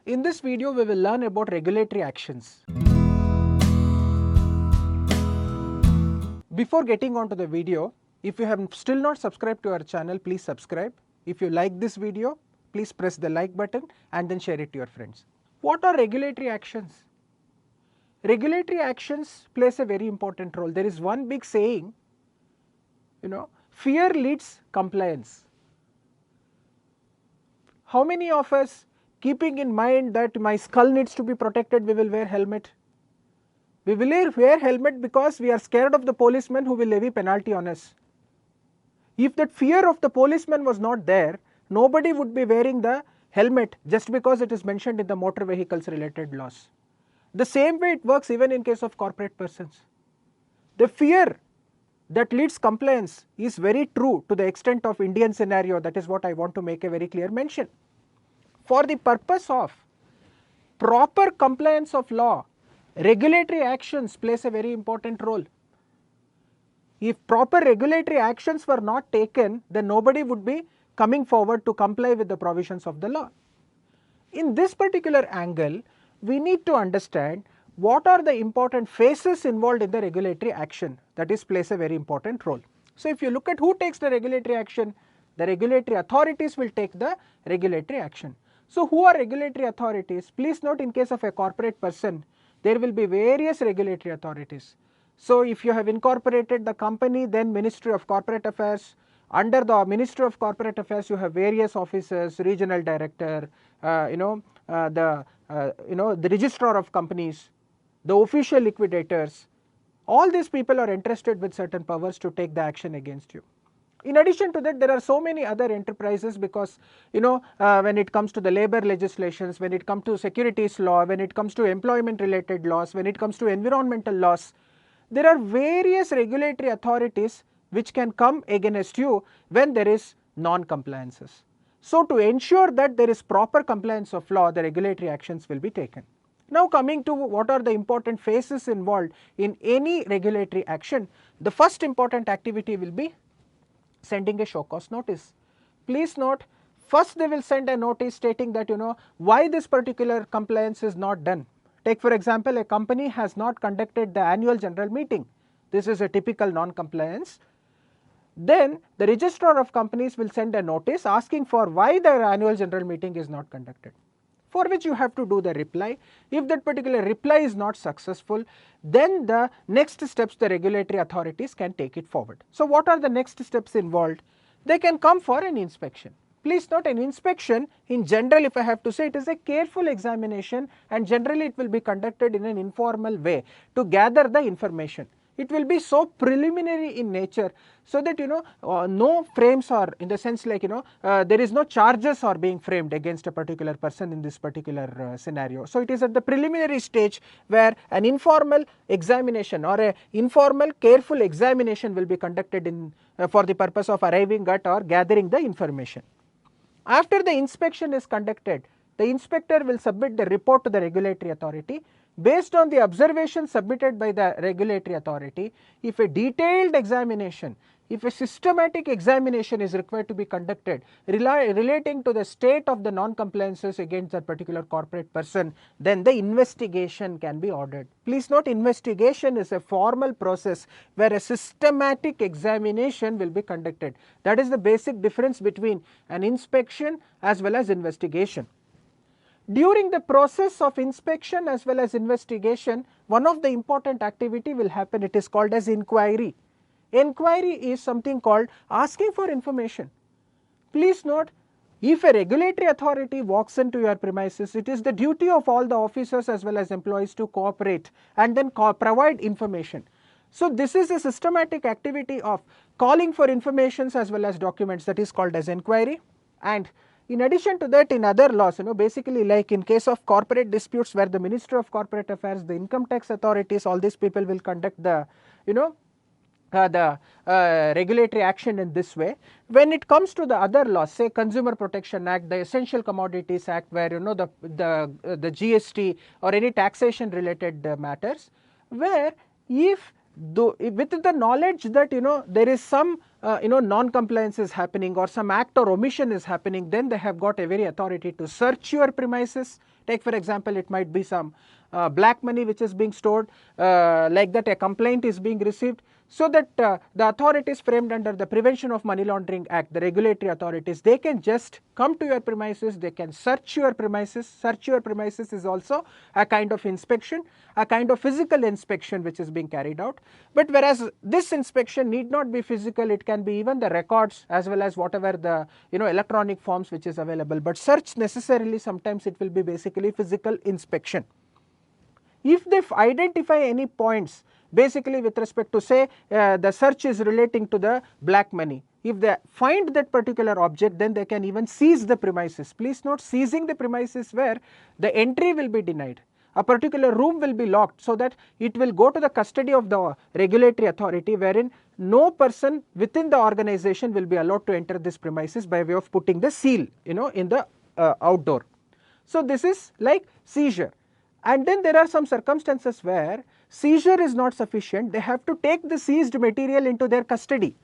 In this video, we will learn about regulatory actions. Before getting on to the video, if you have still not subscribed to our channel, please subscribe. If you like this video, please press the like button and then share it to your friends. What are regulatory actions? Regulatory actions plays a very important role. There is one big saying, fear leads compliance. How many of us, keeping in mind that my skull needs to be protected, we will wear helmet? We will wear helmet because we are scared of the policeman who will levy penalty on us. If that fear of the policeman was not there, nobody would be wearing the helmet just because it is mentioned in the motor vehicles related laws. The same way it works even in case of corporate persons. The fear that leads compliance is very true to the extent of Indian scenario. That is what I want to make a very clear mention. For the purpose of proper compliance of law, regulatory actions plays a very important role. If proper regulatory actions were not taken, then nobody would be coming forward to comply with the provisions of the law. In this particular angle, we need to understand what are the important phases involved in the regulatory action. That is, plays a very important role. So, if you look at who takes the regulatory action, the regulatory authorities will take the regulatory action. So, who are regulatory authorities? Please note, in case of a corporate person, there will be various regulatory authorities. So, if you have incorporated the company, then Ministry of Corporate Affairs. Under the Ministry of Corporate Affairs, you have various officers, regional director, the registrar of companies, the official liquidators. All these people are entrusted with certain powers to take the action against you. In addition to that, there are so many other enterprises because when it comes to the labor legislations, when it comes to securities law, when it comes to employment related laws, when it comes to environmental laws, there are various regulatory authorities which can come against you when there is non-compliances. So, to ensure that there is proper compliance of law, the regulatory actions will be taken. Now, coming to what are the important phases involved in any regulatory action, the first important activity will be sending a show cause notice. Please note, first they will send a notice stating that why this particular compliance is not done. Take for example, a company has not conducted the annual general meeting. This is a typical non-compliance. Then the registrar of companies will send a notice asking for why their annual general meeting is not conducted, for which you have to do the reply. If that particular reply is not successful, then the next steps the regulatory authorities can take it forward. So, what are the next steps involved? They can come for an inspection. Please note, an inspection in general, if I have to say, it is a careful examination, and generally it will be conducted in an informal way to gather the information. It will be so preliminary in nature, so that no frames are, in the sense like there is no charges are being framed against a particular person in this particular scenario. So, it is at the preliminary stage where an informal examination or a informal careful examination will be conducted in for the purpose of arriving at or gathering the information. After the inspection is conducted, the inspector will submit the report to the regulatory authority. Based on the observations submitted by the regulatory authority, if a detailed examination, if a systematic examination is required to be conducted relating to the state of the non-compliances against that particular corporate person, then the investigation can be ordered. Please note, investigation is a formal process where a systematic examination will be conducted. That is the basic difference between an inspection as well as investigation. During the process of inspection as well as investigation, one of the important activity will happen. It is called as inquiry. Inquiry is something called asking for information. Please note, if a regulatory authority walks into your premises, it is the duty of all the officers as well as employees to cooperate and then provide information. So, this is a systematic activity of calling for informations as well as documents, that is called as inquiry. And in addition to that, in other laws, basically like in case of corporate disputes where the Ministry of Corporate Affairs, the income tax authorities, all these people will conduct the regulatory action in this way. When it comes to the other laws, say Consumer Protection Act, the Essential Commodities Act, where the GST or any taxation related matters, where if though with the knowledge that there is some non-compliance is happening or some act or omission is happening, then they have got every authority to search your premises. Take for example, it might be some black money which is being stored, like that a complaint is being received, so that the authorities framed under the Prevention of Money Laundering Act, the regulatory authorities, they can just come to your premises, they can search your premises. Search your premises is also a kind of inspection, a kind of physical inspection which is being carried out. But whereas this inspection need not be physical, it can be even the records as well as whatever the electronic forms which is available. But search necessarily sometimes it will be basically physical inspection. If they identify any points basically with respect to say the search is relating to the black money, if they find that particular object, then they can even seize the premises. Please note, seizing the premises where the entry will be denied, a particular room will be locked, so that it will go to the custody of the regulatory authority, wherein no person within the organization will be allowed to enter this premises by way of putting the seal in the outdoor. So this is like seizure. And then there are some circumstances where seizure is not sufficient, they have to take the seized material into their custody,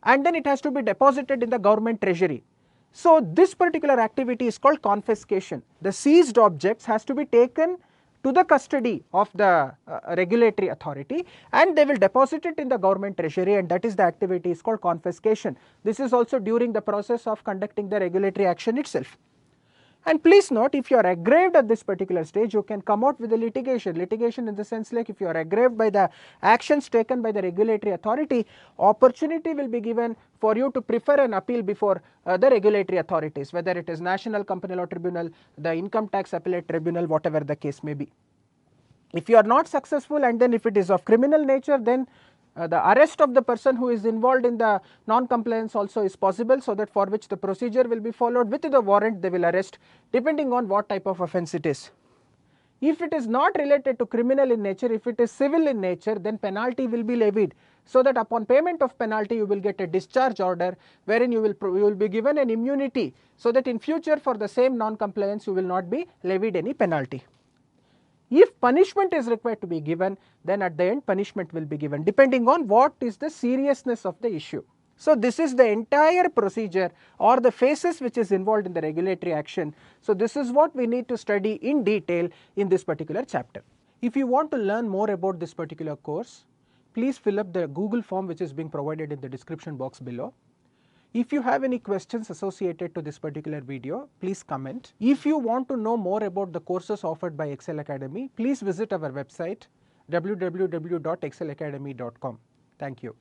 and then it has to be deposited in the government treasury. So this particular activity is called confiscation. The seized objects has to be taken to the custody of the regulatory authority, and they will deposit it in the government treasury, and that is the activity is called confiscation. This is also during the process of conducting the regulatory action itself. And please note, if you are aggrieved at this particular stage, you can come out with a litigation. Litigation in the sense like if you are aggrieved by the actions taken by the regulatory authority, opportunity will be given for you to prefer an appeal before the regulatory authorities, whether it is National Company Law Tribunal, the Income Tax Appellate Tribunal, whatever the case may be. If you are not successful, and then if it is of criminal nature, then the arrest of the person who is involved in the non-compliance also is possible, so that for which the procedure will be followed. With the warrant they will arrest, depending on what type of offence it is. If it is not related to criminal in nature, if it is civil in nature, then penalty will be levied, so that upon payment of penalty you will get a discharge order, wherein you will be given an immunity, so that in future for the same non-compliance you will not be levied any penalty. If punishment is required to be given, then at the end punishment will be given, depending on what is the seriousness of the issue. So this is the entire procedure or the phases which is involved in the regulatory action. So this is what we need to study in detail in this particular chapter. If you want to learn more about this particular course, please fill up the Google form which is being provided in the description box below. If you have any questions associated to this particular video, please comment. If you want to know more about the courses offered by Excel Academy, please visit our website www.excelacademy.com. Thank you.